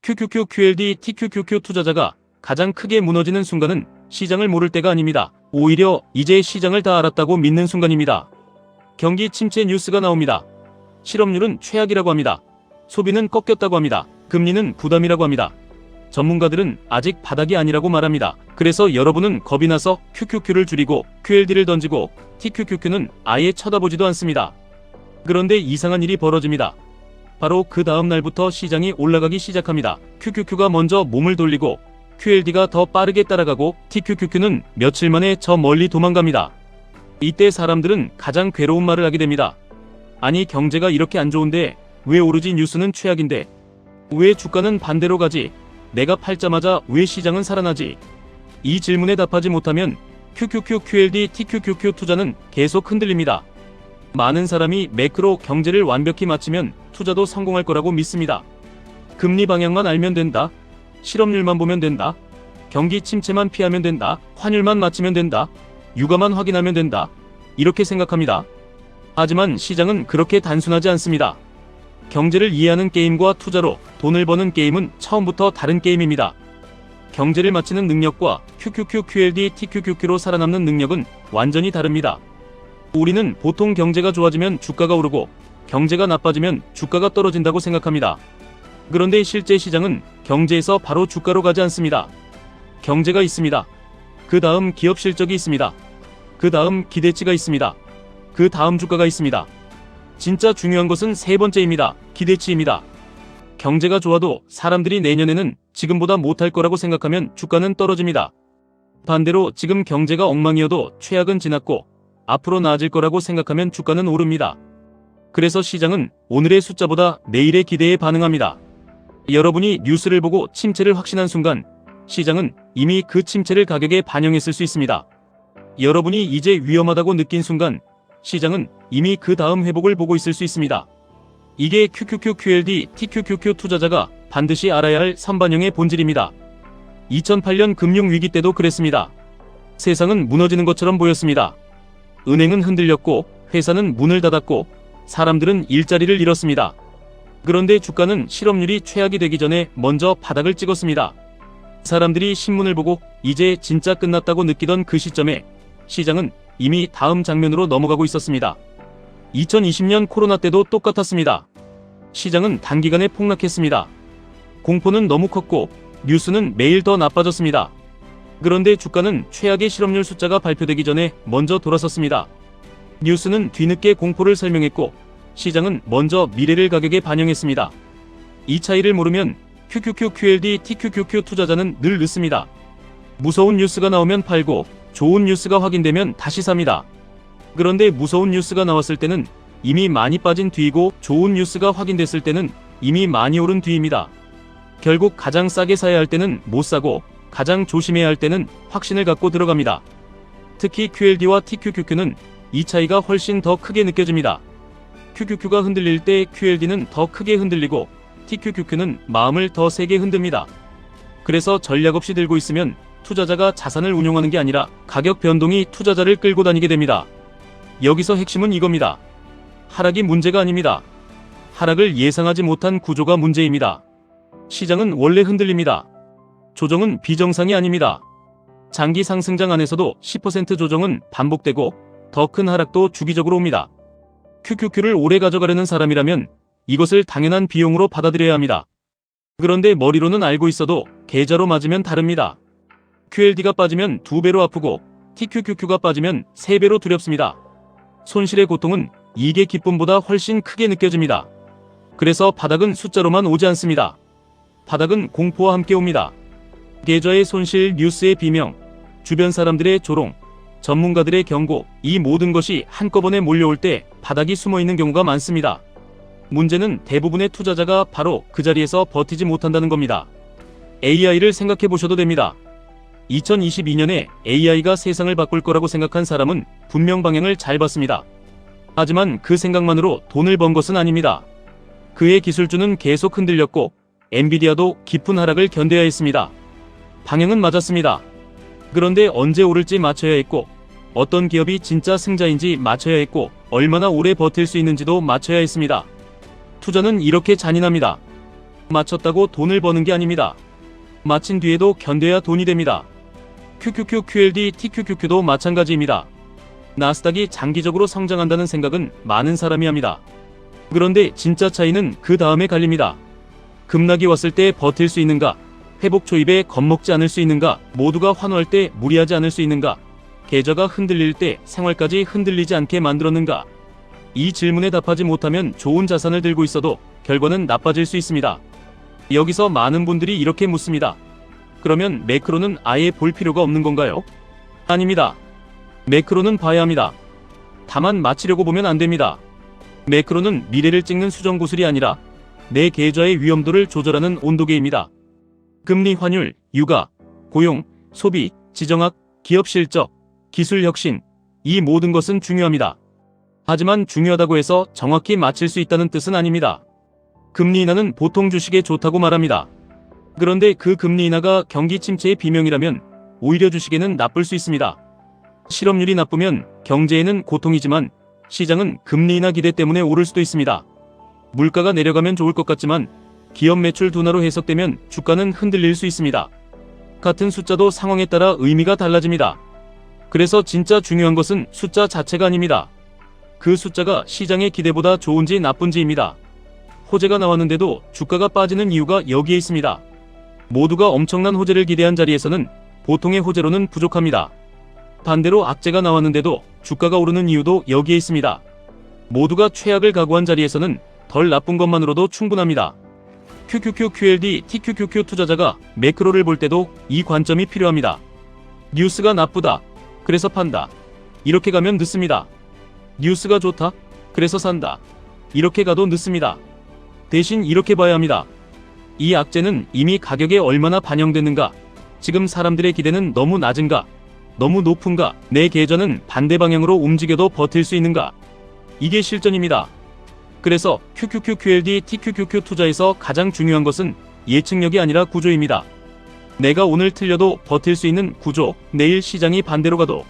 QQQ, QLD, TQQQ 투자자가 가장 크게 무너지는 순간은 시장을 모를 때가 아닙니다. 오히려 이제 시장을 다 알았다고 믿는 순간입니다. 경기 침체 뉴스가 나옵니다. 실업률은 최악이라고 합니다. 소비는 꺾였다고 합니다. 금리는 부담이라고 합니다. 전문가들은 아직 바닥이 아니라고 말합니다. 그래서 여러분은 겁이 나서 QQQ를 줄이고 QLD를 던지고 TQQQ는 아예 쳐다보지도 않습니다. 그런데 이상한 일이 벌어집니다. 바로 그 다음 날부터 시장이 올라가기 시작합니다. QQQ가 먼저 몸을 돌리고 QLD가 더 빠르게 따라가고 TQQQ는 며칠 만에 저 멀리 도망갑니다. 이때 사람들은 가장 괴로운 말을 하게 됩니다. 아니, 경제가 이렇게 안 좋은데 왜 오르지? 뉴스는 최악인데 왜 주가는 반대로 가지? 내가 팔자마자 왜 시장은 살아나지? 이 질문에 답하지 못하면 QQQ, QLD, TQQQ 투자는 계속 흔들립니다. 많은 사람이 매크로 경제를 완벽히 맞추면 투자도 성공할 거라고 믿습니다. 금리 방향만 알면 된다. 실업률만 보면 된다. 경기 침체만 피하면 된다. 환율만 맞추면 된다. 유가만 확인하면 된다. 이렇게 생각합니다. 하지만 시장은 그렇게 단순하지 않습니다. 경제를 이해하는 게임과 투자로 돈을 버는 게임은 처음부터 다른 게임입니다. 경제를 맞히는 능력과 QQQ, QLD, TQQQ로 살아남는 능력은 완전히 다릅니다. 우리는 보통 경제가 좋아지면 주가가 오르고 경제가 나빠지면 주가가 떨어진다고 생각합니다. 그런데 실제 시장은 경제에서 바로 주가로 가지 않습니다. 경제가 있습니다. 그 다음 기업 실적이 있습니다. 그 다음 기대치가 있습니다. 그 다음 주가가 있습니다. 진짜 중요한 것은 세 번째입니다. 기대치입니다. 경제가 좋아도 사람들이 내년에는 지금보다 못할 거라고 생각하면 주가는 떨어집니다. 반대로 지금 경제가 엉망이어도 최악은 지났고 앞으로 나아질 거라고 생각하면 주가는 오릅니다. 그래서 시장은 오늘의 숫자보다 내일의 기대에 반응합니다. 여러분이 뉴스를 보고 침체를 확신한 순간 시장은 이미 그 침체를 가격에 반영했을 수 있습니다. 여러분이 이제 위험하다고 느낀 순간 시장은 이미 그 다음 회복을 보고 있을 수 있습니다. 이게 QQQ, QLD, TQQQ 투자자가 반드시 알아야 할 선반영의 본질입니다. 2008년 금융위기 때도 그랬습니다. 세상은 무너지는 것처럼 보였습니다. 은행은 흔들렸고 회사는 문을 닫았고 사람들은 일자리를 잃었습니다. 그런데 주가는 실업률이 최악이 되기 전에 먼저 바닥을 찍었습니다. 사람들이 신문을 보고 이제 진짜 끝났다고 느끼던 그 시점에 시장은 이미 다음 장면으로 넘어가고 있었습니다. 2020년 코로나 때도 똑같았습니다. 시장은 단기간에 폭락했습니다. 공포는 너무 컸고 뉴스는 매일 더 나빠졌습니다. 그런데 주가는 최악의 실업률 숫자가 발표되기 전에 먼저 돌아섰습니다. 뉴스는 뒤늦게 공포를 설명했고 시장은 먼저 미래를 가격에 반영했습니다. 이 차이를 모르면 QQQ, QLD, TQQQ 투자자는 늘 늦습니다. 무서운 뉴스가 나오면 팔고 좋은 뉴스가 확인되면 다시 삽니다. 그런데 무서운 뉴스가 나왔을 때는 이미 많이 빠진 뒤이고 좋은 뉴스가 확인됐을 때는 이미 많이 오른 뒤입니다. 결국 가장 싸게 사야 할 때는 못 사고 가장 조심해야 할 때는 확신을 갖고 들어갑니다. 특히 QLD와 TQQQ는 이 차이가 훨씬 더 크게 느껴집니다. QQQ가 흔들릴 때 QLD는 더 크게 흔들리고 TQQQ는 마음을 더 세게 흔듭니다. 그래서 전략 없이 들고 있으면 투자자가 자산을 운용하는 게 아니라 가격 변동이 투자자를 끌고 다니게 됩니다. 여기서 핵심은 이겁니다. 하락이 문제가 아닙니다. 하락을 예상하지 못한 구조가 문제입니다. 시장은 원래 흔들립니다. 조정은 비정상이 아닙니다. 장기 상승장 안에서도 10% 조정은 반복되고 더 큰 하락도 주기적으로 옵니다. QQQ를 오래 가져가려는 사람이라면 이것을 당연한 비용으로 받아들여야 합니다. 그런데 머리로는 알고 있어도 계좌로 맞으면 다릅니다. QLD가 빠지면 2배로 아프고 TQQQ가 빠지면 3배로 두렵습니다. 손실의 고통은 이익의 기쁨보다 훨씬 크게 느껴집니다. 그래서 바닥은 숫자로만 오지 않습니다. 바닥은 공포와 함께 옵니다. 계좌의 손실, 뉴스의 비명, 주변 사람들의 조롱, 전문가들의 경고, 이 모든 것이 한꺼번에 몰려올 때 바닥이 숨어있는 경우가 많습니다. 문제는 대부분의 투자자가 바로 그 자리에서 버티지 못한다는 겁니다. AI를 생각해 보셔도 됩니다. 2022년에 AI가 세상을 바꿀 거라고 생각한 사람은 분명 방향을 잘 봤습니다. 하지만 그 생각만으로 돈을 번 것은 아닙니다. 그의 기술주는 계속 흔들렸고 엔비디아도 깊은 하락을 견뎌야 했습니다. 방향은 맞았습니다. 그런데 언제 오를지 맞춰야 했고 어떤 기업이 진짜 승자인지 맞춰야 했고 얼마나 오래 버틸 수 있는지도 맞춰야 했습니다. 투자는 이렇게 잔인합니다. 맞췄다고 돈을 버는 게 아닙니다. 맞힌 뒤에도 견뎌야 돈이 됩니다. QQQ, QLD, TQQQ도 마찬가지입니다. 나스닥이 장기적으로 성장한다는 생각은 많은 사람이 합니다. 그런데 진짜 차이는 그 다음에 갈립니다. 급락이 왔을 때 버틸 수 있는가? 회복 초입에 겁먹지 않을 수 있는가? 모두가 환호할 때 무리하지 않을 수 있는가? 계좌가 흔들릴 때 생활까지 흔들리지 않게 만들었는가? 이 질문에 답하지 못하면 좋은 자산을 들고 있어도 결과는 나빠질 수 있습니다. 여기서 많은 분들이 이렇게 묻습니다. 그러면 매크로는 아예 볼 필요가 없는 건가요? 아닙니다. 매크로는 봐야 합니다. 다만 맞히려고 보면 안 됩니다. 매크로는 미래를 찍는 수정구슬이 아니라 내 계좌의 위험도를 조절하는 온도계입니다. 금리, 환율, 육아, 고용, 소비, 지정학, 기업 실적, 기술 혁신, 이 모든 것은 중요합니다. 하지만 중요하다고 해서 정확히 맞힐 수 있다는 뜻은 아닙니다. 금리 인하는 보통 주식에 좋다고 말합니다. 그런데 그 금리 인하가 경기 침체의 비명이라면 오히려 주식에는 나쁠 수 있습니다. 실업률이 나쁘면 경제에는 고통이지만 시장은 금리 인하 기대 때문에 오를 수도 있습니다. 물가가 내려가면 좋을 것 같지만 기업 매출 둔화로 해석되면 주가는 흔들릴 수 있습니다. 같은 숫자도 상황에 따라 의미가 달라집니다. 그래서 진짜 중요한 것은 숫자 자체가 아닙니다. 그 숫자가 시장의 기대보다 좋은지 나쁜지입니다. 호재가 나왔는데도 주가가 빠지는 이유가 여기에 있습니다. 모두가 엄청난 호재를 기대한 자리에서는 보통의 호재로는 부족합니다. 반대로 악재가 나왔는데도 주가가 오르는 이유도 여기에 있습니다. 모두가 최악을 각오한 자리에서는 덜 나쁜 것만으로도 충분합니다. QQQ, QLD, TQQQ 투자자가 매크로를 볼 때도 이 관점이 필요합니다. 뉴스가 나쁘다. 그래서 판다. 이렇게 가면 늦습니다. 뉴스가 좋다. 그래서 산다. 이렇게 가도 늦습니다. 대신 이렇게 봐야 합니다. 이 악재는 이미 가격에 얼마나 반영됐는가? 지금 사람들의 기대는 너무 낮은가? 너무 높은가? 내 계좌는 반대 방향으로 움직여도 버틸 수 있는가? 이게 실전입니다. 그래서 QQQ, QLD, TQQQ 투자에서 가장 중요한 것은 예측력이 아니라 구조입니다. 내가 오늘 틀려도 버틸 수 있는 구조, 내일 시장이 반대로 가도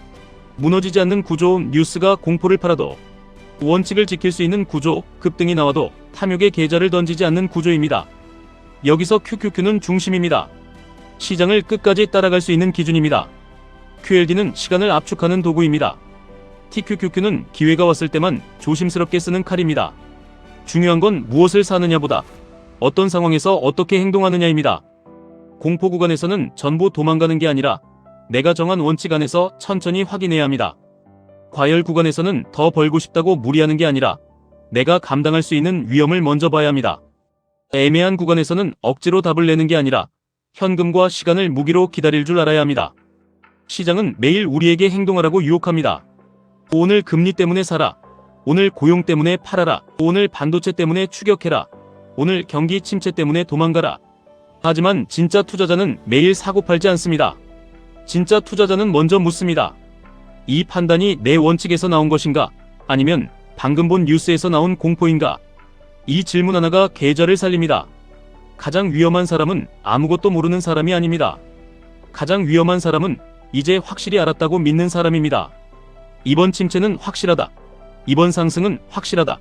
무너지지 않는 구조, 뉴스가 공포를 팔아도 원칙을 지킬 수 있는 구조, 급등이 나와도 탐욕의 계좌를 던지지 않는 구조입니다. 여기서 QQQ는 중심입니다. 시장을 끝까지 따라갈 수 있는 기준입니다. QLD는 시간을 압축하는 도구입니다. TQQQ는 기회가 왔을 때만 조심스럽게 쓰는 칼입니다. 중요한 건 무엇을 사느냐보다 어떤 상황에서 어떻게 행동하느냐입니다. 공포 구간에서는 전부 도망가는 게 아니라 내가 정한 원칙 안에서 천천히 확인해야 합니다. 과열 구간에서는 더 벌고 싶다고 무리하는 게 아니라 내가 감당할 수 있는 위험을 먼저 봐야 합니다. 애매한 구간에서는 억지로 답을 내는 게 아니라 현금과 시간을 무기로 기다릴 줄 알아야 합니다. 시장은 매일 우리에게 행동하라고 유혹합니다. 오늘 금리 때문에 사라. 오늘 고용 때문에 팔아라. 오늘 반도체 때문에 추격해라. 오늘 경기 침체 때문에 도망가라. 하지만 진짜 투자자는 매일 사고 팔지 않습니다. 진짜 투자자는 먼저 묻습니다. 이 판단이 내 원칙에서 나온 것인가? 아니면 방금 본 뉴스에서 나온 공포인가? 이 질문 하나가 계좌를 살립니다. 가장 위험한 사람은 아무것도 모르는 사람이 아닙니다. 가장 위험한 사람은 이제 확실히 알았다고 믿는 사람입니다. 이번 침체는 확실하다. 이번 상승은 확실하다.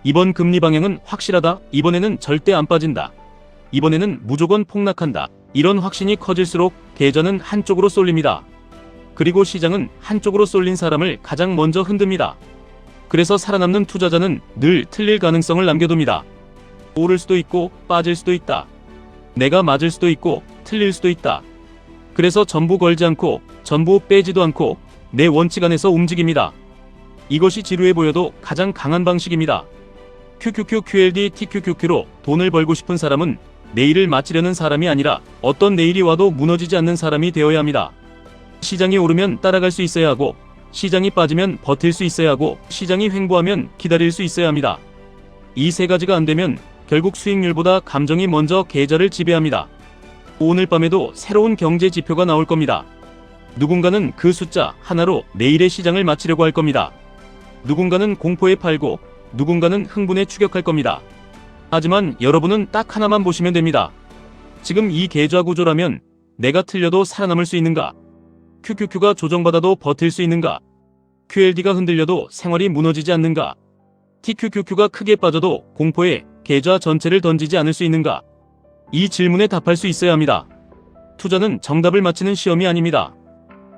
이번 금리 방향은 확실하다. 이번에는 절대 안 빠진다. 이번에는 무조건 폭락한다. 이런 확신이 커질수록 계좌는 한쪽으로 쏠립니다. 그리고 시장은 한쪽으로 쏠린 사람을 가장 먼저 흔듭니다. 그래서 살아남는 투자자는 늘 틀릴 가능성을 남겨둡니다. 오를 수도 있고 빠질 수도 있다. 내가 맞을 수도 있고 틀릴 수도 있다. 그래서 전부 걸지 않고 전부 빼지도 않고 내 원칙 안에서 움직입니다. 이것이 지루해 보여도 가장 강한 방식입니다. QQQ, QLD, TQQQ로 돈을 벌고 싶은 사람은 내일을 맞추려는 사람이 아니라 어떤 내일이 와도 무너지지 않는 사람이 되어야 합니다. 시장이 오르면 따라갈 수 있어야 하고 시장이 빠지면 버틸 수 있어야 하고 시장이 횡보하면 기다릴 수 있어야 합니다. 이 세 가지가 안 되면 결국 수익률보다 감정이 먼저 계좌를 지배합니다. 오늘 밤에도 새로운 경제 지표가 나올 겁니다. 누군가는 그 숫자 하나로 내일의 시장을 맞추려고 할 겁니다. 누군가는 공포에 팔고 누군가는 흥분에 추격할 겁니다. 하지만 여러분은 딱 하나만 보시면 됩니다. 지금 이 계좌 구조라면 내가 틀려도 살아남을 수 있는가? QQQ가 조정받아도 버틸 수 있는가? QLD가 흔들려도 생활이 무너지지 않는가? TQQQ가 크게 빠져도 공포에 계좌 전체를 던지지 않을 수 있는가? 이 질문에 답할 수 있어야 합니다. 투자는 정답을 맞히는 시험이 아닙니다.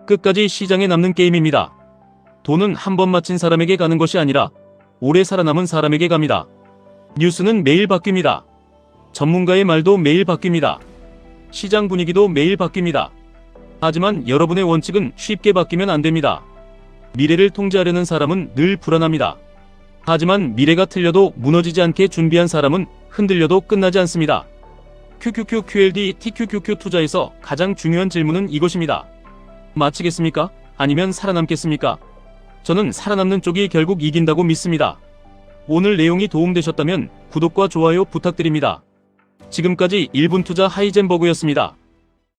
끝까지 시장에 남는 게임입니다. 돈은 한 번 맞힌 사람에게 가는 것이 아니라 오래 살아남은 사람에게 갑니다. 뉴스는 매일 바뀝니다. 전문가의 말도 매일 바뀝니다. 시장 분위기도 매일 바뀝니다. 하지만 여러분의 원칙은 쉽게 바뀌면 안 됩니다. 미래를 통제하려는 사람은 늘 불안합니다. 하지만 미래가 틀려도 무너지지 않게 준비한 사람은 흔들려도 끝나지 않습니다. QQQQLD TQQQ 투자에서 가장 중요한 질문은 이것입니다. 마치겠습니까? 아니면 살아남겠습니까? 저는 살아남는 쪽이 결국 이긴다고 믿습니다. 오늘 내용이 도움되셨다면 구독과 좋아요 부탁드립니다. 지금까지 1분 투자 하이젠버그였습니다.